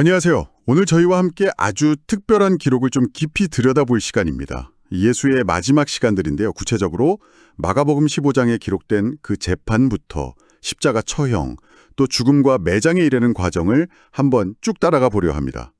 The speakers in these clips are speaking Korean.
안녕하세요. 오늘 저희와 함께 아주 특별한 기록을 좀 깊이 들여다볼 시간입니다. 예수의 마지막 시간들인데요. 구체적으로 마가복음 15장에 기록된 그 재판부터 십자가 처형, 또 죽음과 매장에 이르는 과정을 한번 쭉 따라가 보려 합니다.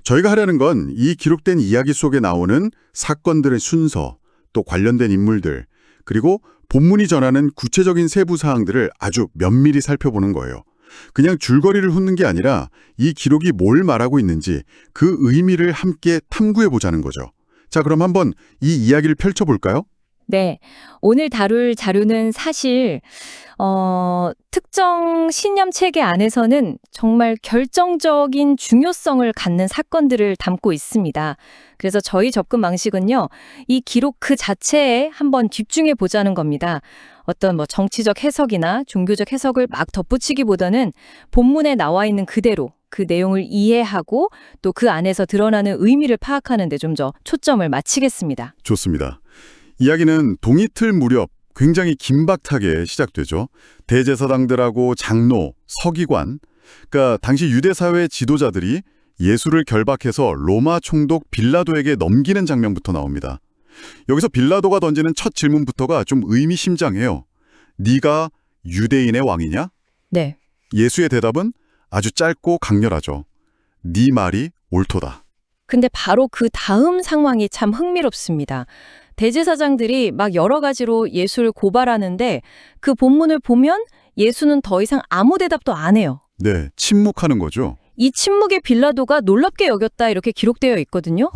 저희가 하려는 건 이 기록된 이야기 속에 나오는 사건들의 순서, 또 관련된 인물들, 그리고 본문이 전하는 구체적인 세부 사항들을 아주 면밀히 살펴보는 거예요. 그냥 줄거리를 훑는 게 아니라 이 기록이 뭘 말하고 있는지 그 의미를 함께 탐구해 보자는 거죠. 자, 그럼 한번 이 이야기를 펼쳐볼까요? 네. 오늘 다룰 자료는 사실 특정 신념 체계 안에서는 정말 결정적인 중요성을 갖는 사건들을 담고 있습니다. 그래서 저희 접근 방식은요, 이 기록 그 자체에 한번 집중해 보자는 겁니다. 어떤 정치적 해석이나 종교적 해석을 막 덧붙이기보다는 본문에 나와 있는 그대로 그 내용을 이해하고 또 그 안에서 드러나는 의미를 파악하는 데 좀 더 초점을 맞추겠습니다. 좋습니다. 이야기는 동이틀 무렵 굉장히 긴박하게 시작되죠. 대제사장들하고 장로, 서기관, 그러니까 당시 유대 사회의 지도자들이 예수를 결박해서 로마 총독 빌라도에게 넘기는 장면부터 나옵니다. 여기서 빌라도가 던지는 첫 질문부터가 좀 의미심장해요. 네가 유대인의 왕이냐? 네. 예수의 대답은 아주 짧고 강렬하죠. 네 말이 옳도다. 근데 바로 그 다음 상황이 참 흥미롭습니다. 대제사장들이 막 여러 가지로 예수를 고발하는데 그 본문을 보면 예수는 더 이상 아무 대답도 안 해요. 네, 침묵하는 거죠. 이 침묵에 빌라도가 놀랍게 여겼다 이렇게 기록되어 있거든요.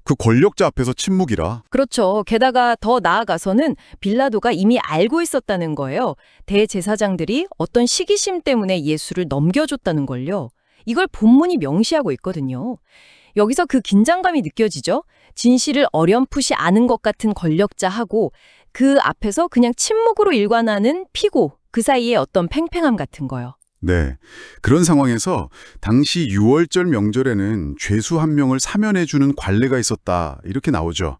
그 권력자 앞에서 침묵이라. 그렇죠. 게다가 더 나아가서는 빌라도가 이미 알고 있었다는 거예요. 대제사장들이 어떤 시기심 때문에 예수를 넘겨줬다는 걸요. 이걸 본문이 명시하고 있거든요. 여기서 그 긴장감이 느껴지죠? 진실을 어렴풋이 아는 것 같은 권력자하고 그 앞에서 그냥 침묵으로 일관하는 피고, 그 사이에 어떤 팽팽함 같은 거요. 네, 그런 상황에서 당시 유월절 명절에는 죄수 한 명을 사면해주는 관례가 있었다 이렇게 나오죠.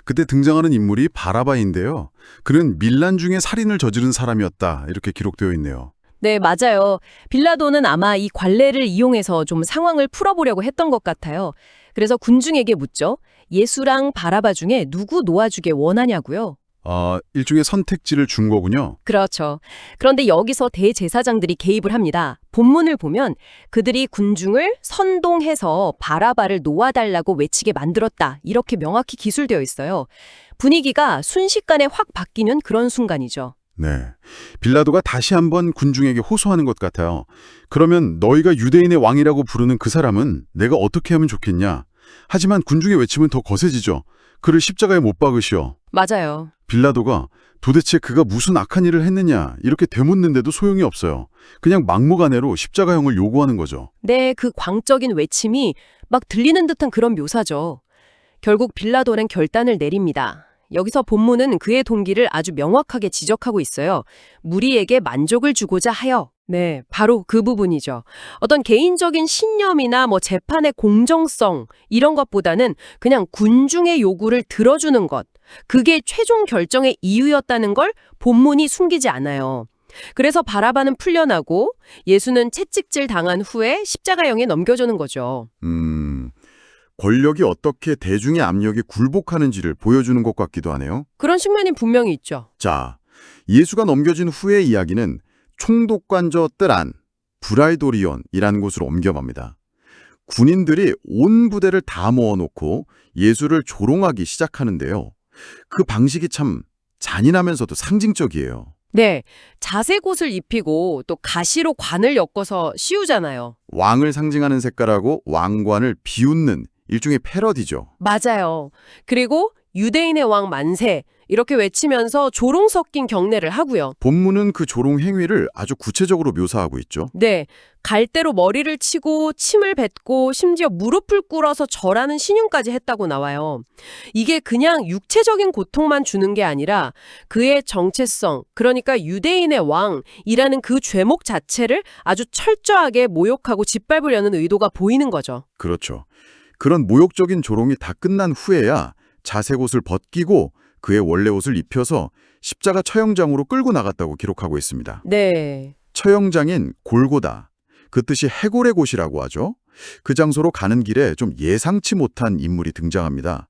그때 등장하는 인물이 바라바인데요. 그는 밀란 중에 살인을 저지른 사람이었다 이렇게 기록되어 있네요. 네, 맞아요. 빌라도는 아마 이 관례를 이용해서 좀 상황을 풀어보려고 했던 것 같아요. 그래서 군중에게 묻죠. 예수랑 바라바 중에 누구 놓아주게 원하냐고요. 일종의 선택지를 준 거군요. 그렇죠. 그런데 여기서 대제사장들이 개입을 합니다. 본문을 보면 그들이 군중을 선동해서 바라바를 놓아달라고 외치게 만들었다. 이렇게 명확히 기술되어 있어요. 분위기가 순식간에 확 바뀌는 그런 순간이죠. 네, 빌라도가 다시 한번 군중에게 호소하는 것 같아요. 그러면 너희가 유대인의 왕이라고 부르는 그 사람은 내가 어떻게 하면 좋겠냐? 하지만 군중의 외침은 더 거세지죠. 그를 십자가에 못 박으시오. 맞아요. 빌라도가 도대체 그가 무슨 악한 일을 했느냐 이렇게 되묻는데도 소용이 없어요. 그냥 막무가내로 십자가형을 요구하는 거죠. 네, 그 광적인 외침이 막 들리는 듯한 그런 묘사죠. 결국 빌라도는 결단을 내립니다. 여기서 본문은 그의 동기를 아주 명확하게 지적하고 있어요. 무리에게 만족을 주고자 하여. 네, 바로 그 부분이죠. 어떤 개인적인 신념이나 재판의 공정성 이런 것보다는 그냥 군중의 요구를 들어주는 것. 그게 최종 결정의 이유였다는 걸 본문이 숨기지 않아요. 그래서 바라바는 풀려나고 예수는 채찍질 당한 후에 십자가형에 넘겨주는 거죠. 권력이 어떻게 대중의 압력에 굴복하는지를 보여주는 것 같기도 하네요. 그런 측면이 분명히 있죠. 자, 예수가 넘겨진 후의 이야기는 총독관저 뜰안, 브라이도리온이라는 곳으로 옮겨갑니다. 군인들이 온 부대를 다 모아놓고 예수를 조롱하기 시작하는데요. 그 방식이 참 잔인하면서도 상징적이에요. 네, 자색옷을 입히고 또 가시로 관을 엮어서 씌우잖아요. 왕을 상징하는 색깔하고 왕관을 비웃는 일종의 패러디죠. 맞아요. 그리고 유대인의 왕 만세 이렇게 외치면서 조롱 섞인 경례를 하고요. 본문은 그 조롱 행위를 아주 구체적으로 묘사하고 있죠. 네, 갈대로 머리를 치고 침을 뱉고 심지어 무릎을 꿇어서 절하는 신용까지 했다고 나와요. 이게 그냥 육체적인 고통만 주는 게 아니라 그의 정체성, 그러니까 유대인의 왕이라는 그 죄목 자체를 아주 철저하게 모욕하고 짓밟으려는 의도가 보이는 거죠. 그렇죠. 그런 모욕적인 조롱이 다 끝난 후에야 자색옷을 벗기고 그의 원래 옷을 입혀서 십자가 처형장으로 끌고 나갔다고 기록하고 있습니다. 네. 처형장인 골고다. 그 뜻이 해골의 곳이라고 하죠. 그 장소로 가는 길에 좀 예상치 못한 인물이 등장합니다.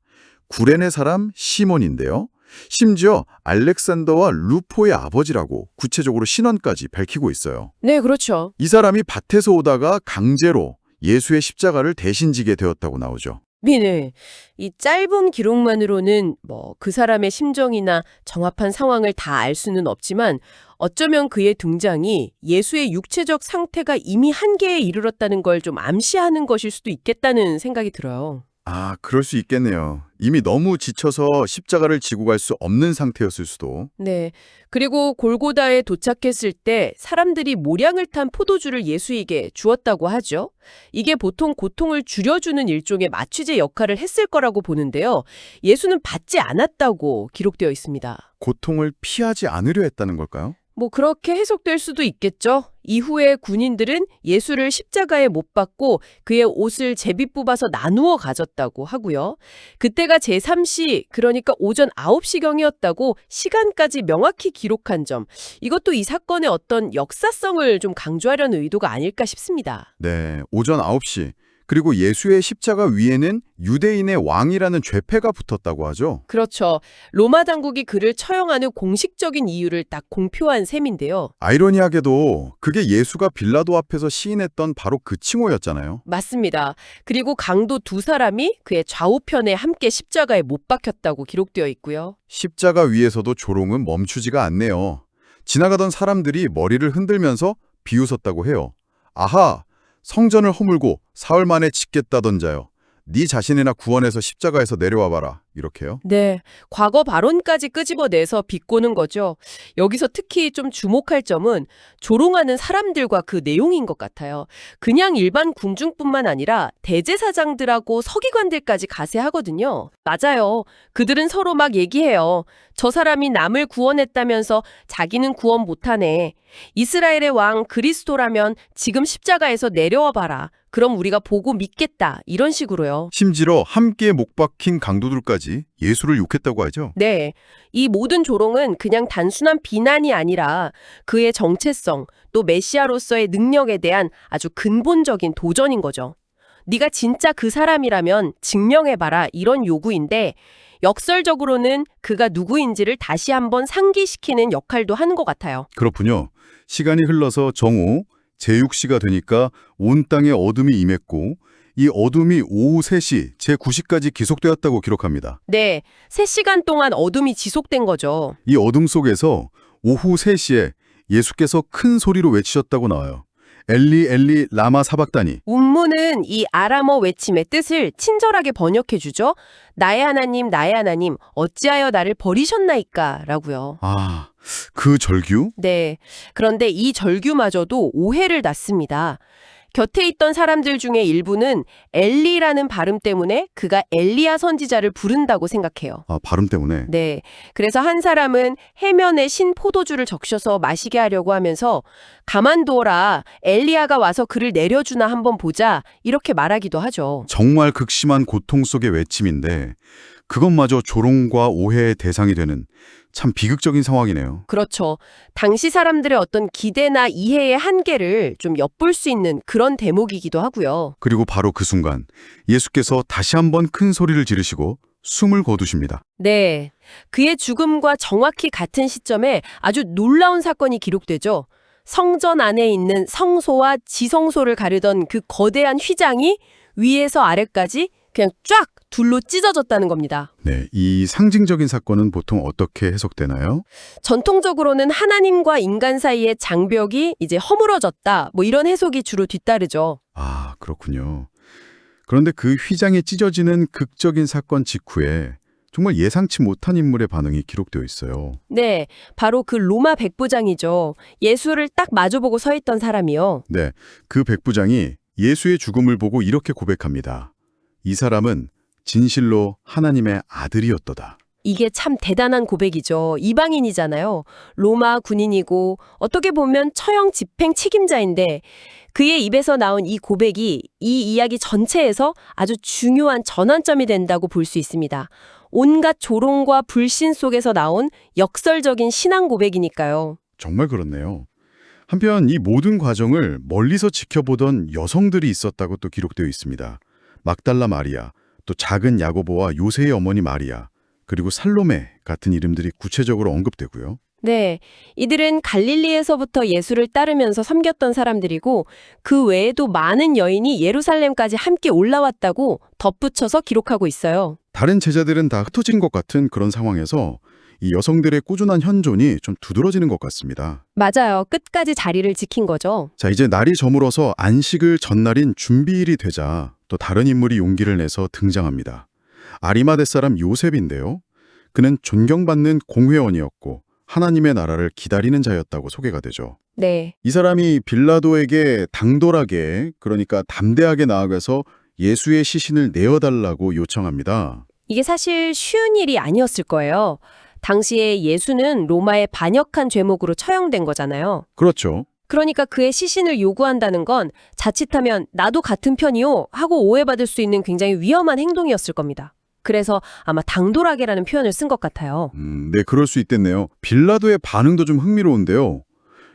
구레네 사람 시몬인데요. 심지어 알렉산더와 루포의 아버지라고 구체적으로 신원까지 밝히고 있어요. 네, 그렇죠. 이 사람이 밭에서 오다가 강제로 예수의 십자가를 대신 지게 되었다고 나오죠. 네. 이 짧은 기록만으로는 그 사람의 심정이나 정확한 상황을 다 알 수는 없지만 어쩌면 그의 등장이 예수의 육체적 상태가 이미 한계에 이르렀다는 걸 좀 암시하는 것일 수도 있겠다는 생각이 들어요. 아, 그럴 수 있겠네요. 이미 너무 지쳐서 십자가를 지고 갈 수 없는 상태였을 수도. 네. 그리고 골고다에 도착했을 때 사람들이 모량을 탄 포도주를 예수에게 주었다고 하죠. 이게 보통 고통을 줄여주는 일종의 마취제 역할을 했을 거라고 보는데요. 예수는 받지 않았다고 기록되어 있습니다. 고통을 피하지 않으려 했다는 걸까요? 그렇게 해석될 수도 있겠죠. 이후에 군인들은 예수를 십자가에 못 박고 그의 옷을 제비 뽑아서 나누어 가졌다고 하고요. 그때가 제3시, 그러니까 오전 9시경이었다고 시간까지 명확히 기록한 점, 이것도 이 사건의 어떤 역사성을 좀 강조하려는 의도가 아닐까 싶습니다. 네, 오전 9시. 그리고 예수의 십자가 위에는 유대인의 왕이라는 죄패가 붙었다고 하죠. 그렇죠. 로마 당국이 그를 처형하는 공식적인 이유를 딱 공표한 셈인데요. 아이러니하게도 그게 예수가 빌라도 앞에서 시인했던 바로 그 칭호였잖아요. 맞습니다. 그리고 강도 두 사람이 그의 좌우편에 함께 십자가에 못 박혔다고 기록되어 있고요. 십자가 위에서도 조롱은 멈추지가 않네요. 지나가던 사람들이 머리를 흔들면서 비웃었다고 해요. 아하! 성전을 허물고 사흘 만에 짓겠다던 자여. 네 자신이나 구원해서 십자가에서 내려와 봐라. 이렇게요. 네, 과거 발언까지 끄집어내서 비꼬는 거죠. 여기서 특히 좀 주목할 점은 조롱하는 사람들과 그 내용인 것 같아요. 그냥 일반 궁중뿐만 아니라 대제사장들하고 서기관들까지 가세하거든요. 맞아요. 그들은 서로 막 얘기해요. 저 사람이 남을 구원했다면서 자기는 구원 못하네. 이스라엘의 왕 그리스도라면 지금 십자가에서 내려와 봐라. 그럼 우리가 보고 믿겠다. 이런 식으로요. 심지어 함께 못 박힌 강도들까지 예수를 욕했다고 하죠. 네, 이 모든 조롱은 그냥 단순한 비난이 아니라 그의 정체성, 또 메시아로서의 능력에 대한 아주 근본적인 도전인 거죠. 네가 진짜 그 사람이라면 증명해봐라 이런 요구인데 역설적으로는 그가 누구인지를 다시 한번 상기시키는 역할도 하는 것 같아요. 그렇군요. 시간이 흘러서 정오, 제6시가 되니까 온 땅에 어둠이 임했고 이 어둠이 오후 3시, 제9시까지 계속되었다고 기록합니다. 네, 3시간 동안 어둠이 지속된 거죠. 이 어둠 속에서 오후 3시에 예수께서 큰 소리로 외치셨다고 나와요. 엘리 엘리 라마 사박다니. 운문은 이 아람어 외침의 뜻을 친절하게 번역해 주죠. 나의 하나님, 어찌하여 나를 버리셨나이까? 라고요. 아, 그 절규? 네. 그런데 이 절규마저도 오해를 낳습니다. 곁에 있던 사람들 중에 일부는 엘리라는 발음 때문에 그가 엘리야 선지자를 부른다고 생각해요. 아, 발음 때문에. 네. 그래서 한 사람은 해면에 신 포도주를 적셔서 마시게 하려고 하면서 가만두어라. 엘리야가 와서 그를 내려주나 한번 보자. 이렇게 말하기도 하죠. 정말 극심한 고통 속의 외침인데 그것마저 조롱과 오해의 대상이 되는 참 비극적인 상황이네요. 그렇죠. 당시 사람들의 어떤 기대나 이해의 한계를 좀 엿볼 수 있는 그런 대목이기도 하고요. 그리고 바로 그 순간 예수께서 다시 한번 큰 소리를 지르시고 숨을 거두십니다. 네. 그의 죽음과 정확히 같은 시점에 아주 놀라운 사건이 기록되죠. 성전 안에 있는 성소와 지성소를 가르던 그 거대한 휘장이 위에서 아래까지 그냥 쫙 둘로 찢어졌다는 겁니다. 네, 이 상징적인 사건은 보통 어떻게 해석되나요? 전통적으로는 하나님과 인간 사이의 장벽이 이제 허물어졌다. 이런 해석이 주로 뒤따르죠. 아, 그렇군요. 그런데 그 휘장이 찢어지는 극적인 사건 직후에 정말 예상치 못한 인물의 반응이 기록되어 있어요. 네, 바로 그 로마 백부장이죠. 예수를 딱 마주보고 서 있던 사람이요. 네, 그 백부장이 예수의 죽음을 보고 이렇게 고백합니다. 이 사람은 진실로 하나님의 아들이었도다. 이게 참 대단한 고백이죠. 이방인이잖아요. 로마 군인이고 어떻게 보면 처형 집행 책임자인데 그의 입에서 나온 이 고백이 이 이야기 전체에서 아주 중요한 전환점이 된다고 볼 수 있습니다. 온갖 조롱과 불신 속에서 나온 역설적인 신앙 고백이니까요. 정말 그렇네요. 한편 이 모든 과정을 멀리서 지켜보던 여성들이 있었다고 또 기록되어 있습니다. 막달라 마리아, 또 작은 야고보와 요새의 어머니 마리아, 그리고 살로메 같은 이름들이 구체적으로 언급되고요. 네, 이들은 갈릴리에서부터 예수를 따르면서 섬겼던 사람들이고 그 외에도 많은 여인이 예루살렘까지 함께 올라왔다고 덧붙여서 기록하고 있어요. 다른 제자들은 다 흩어진 것 같은 그런 상황에서 이 여성들의 꾸준한 현존이 좀 두드러지는 것 같습니다. 맞아요. 끝까지 자리를 지킨 거죠. 자, 이제 날이 저물어서 안식을 전날인 준비일이 되자 또 다른 인물이 용기를 내서 등장합니다. 아리마대 사람 요셉인데요. 그는 존경받는 공회원이었고 하나님의 나라를 기다리는 자였다고 소개가 되죠. 네, 이 사람이 빌라도에게 당돌하게, 그러니까 담대하게 나아가서 예수의 시신을 내어달라고 요청합니다. 이게 사실 쉬운 일이 아니었을 거예요. 당시에 예수는 로마의 반역한 죄목으로 처형된 거잖아요. 그렇죠. 그러니까 그의 시신을 요구한다는 건 자칫하면 나도 같은 편이요 하고 오해받을 수 있는 굉장히 위험한 행동이었을 겁니다. 그래서 아마 당돌하게라는 표현을 쓴 것 같아요. 네, 그럴 수 있겠네요. 빌라도의 반응도 좀 흥미로운데요.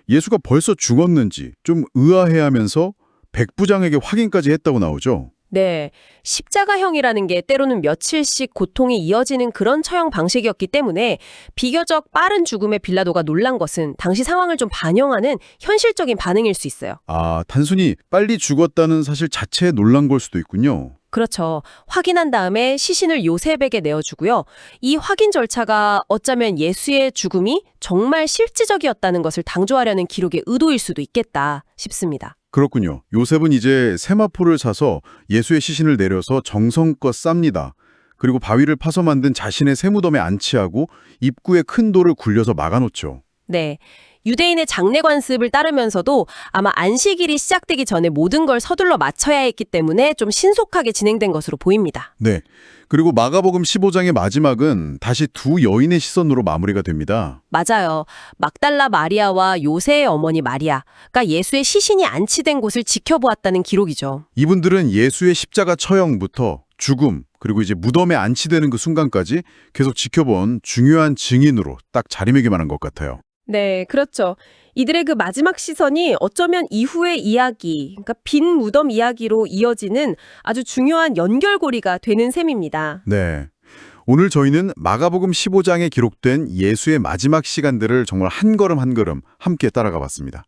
예수가 벌써 죽었는지 좀 의아해하면서 백부장에게 확인까지 했다고 나오죠. 네, 십자가형이라는 게 때로는 며칠씩 고통이 이어지는 그런 처형 방식이었기 때문에 비교적 빠른 죽음에 빌라도가 놀란 것은 당시 상황을 좀 반영하는 현실적인 반응일 수 있어요. 아, 단순히 빨리 죽었다는 사실 자체에 놀란 걸 수도 있군요. 그렇죠. 확인한 다음에 시신을 요셉에게 내어주고요. 이 확인 절차가 어쩌면 예수의 죽음이 정말 실질적이었다는 것을 강조하려는 기록의 의도일 수도 있겠다 싶습니다. 그렇군요. 요셉은 이제 세마포를 사서 예수의 시신을 내려서 정성껏 쌉니다. 그리고 바위를 파서 만든 자신의 세무덤에 안치하고 입구에 큰 돌을 굴려서 막아놓죠. 네. 유대인의 장례 관습을 따르면서도 아마 안식일이 시작되기 전에 모든 걸 서둘러 마쳐야 했기 때문에 좀 신속하게 진행된 것으로 보입니다. 네. 그리고 마가복음 15장의 마지막은 다시 두 여인의 시선으로 마무리가 됩니다. 맞아요. 막달라 마리아와 요새의 어머니 마리아가 예수의 시신이 안치된 곳을 지켜보았다는 기록이죠. 이분들은 예수의 십자가 처형부터 죽음, 그리고 이제 무덤에 안치되는 그 순간까지 계속 지켜본 중요한 증인으로 딱 자리매김하는 것 같아요. 네, 그렇죠. 이들의 그 마지막 시선이 어쩌면 이후의 이야기, 그러니까 빈 무덤 이야기로 이어지는 아주 중요한 연결고리가 되는 셈입니다. 네. 오늘 저희는 마가복음 15장에 기록된 예수의 마지막 시간들을 정말 한 걸음 한 걸음 함께 따라가 봤습니다.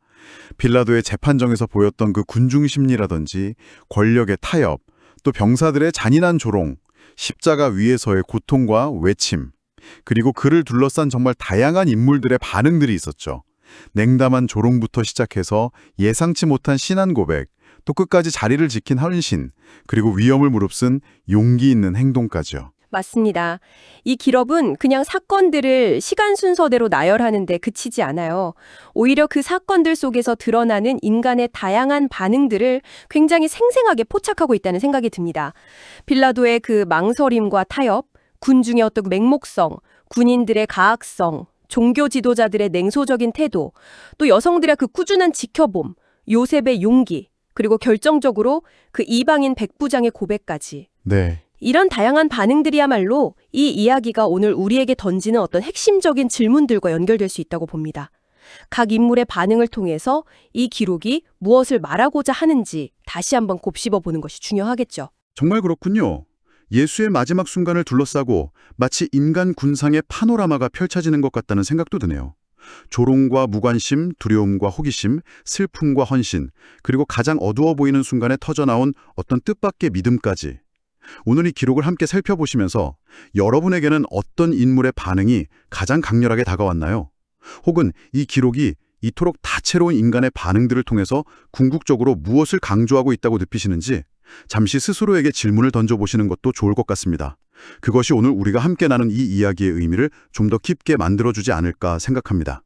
빌라도의 재판정에서 보였던 그 군중 심리라든지 권력의 타협, 또 병사들의 잔인한 조롱, 십자가 위에서의 고통과 외침, 그리고 그를 둘러싼 정말 다양한 인물들의 반응들이 있었죠. 냉담한 조롱부터 시작해서 예상치 못한 신한 고백, 또 끝까지 자리를 지킨 헌신, 그리고 위험을 무릅쓴 용기 있는 행동까지요. 맞습니다. 이 기록은 그냥 사건들을 시간 순서대로 나열하는 데 그치지 않아요. 오히려 그 사건들 속에서 드러나는 인간의 다양한 반응들을 굉장히 생생하게 포착하고 있다는 생각이 듭니다. 빌라도의 그 망설임과 타협, 군중의 어떤 맹목성, 군인들의 가학성, 종교 지도자들의 냉소적인 태도, 또 여성들의 그 꾸준한 지켜봄, 요셉의 용기, 그리고 결정적으로 그 이방인 백부장의 고백까지. 네. 이런 다양한 반응들이야말로 이 이야기가 오늘 우리에게 던지는 어떤 핵심적인 질문들과 연결될 수 있다고 봅니다. 각 인물의 반응을 통해서 이 기록이 무엇을 말하고자 하는지 다시 한번 곱씹어 보는 것이 중요하겠죠. 정말 그렇군요. 예수의 마지막 순간을 둘러싸고 마치 인간 군상의 파노라마가 펼쳐지는 것 같다는 생각도 드네요. 조롱과 무관심, 두려움과 호기심, 슬픔과 헌신, 그리고 가장 어두워 보이는 순간에 터져나온 어떤 뜻밖의 믿음까지. 오늘 이 기록을 함께 살펴보시면서 여러분에게는 어떤 인물의 반응이 가장 강렬하게 다가왔나요? 혹은 이 기록이 이토록 다채로운 인간의 반응들을 통해서 궁극적으로 무엇을 강조하고 있다고 느끼시는지 잠시 스스로에게 질문을 던져보시는 것도 좋을 것 같습니다. 그것이 오늘 우리가 함께 나눈 이 이야기의 의미를 좀 더 깊게 만들어주지 않을까 생각합니다.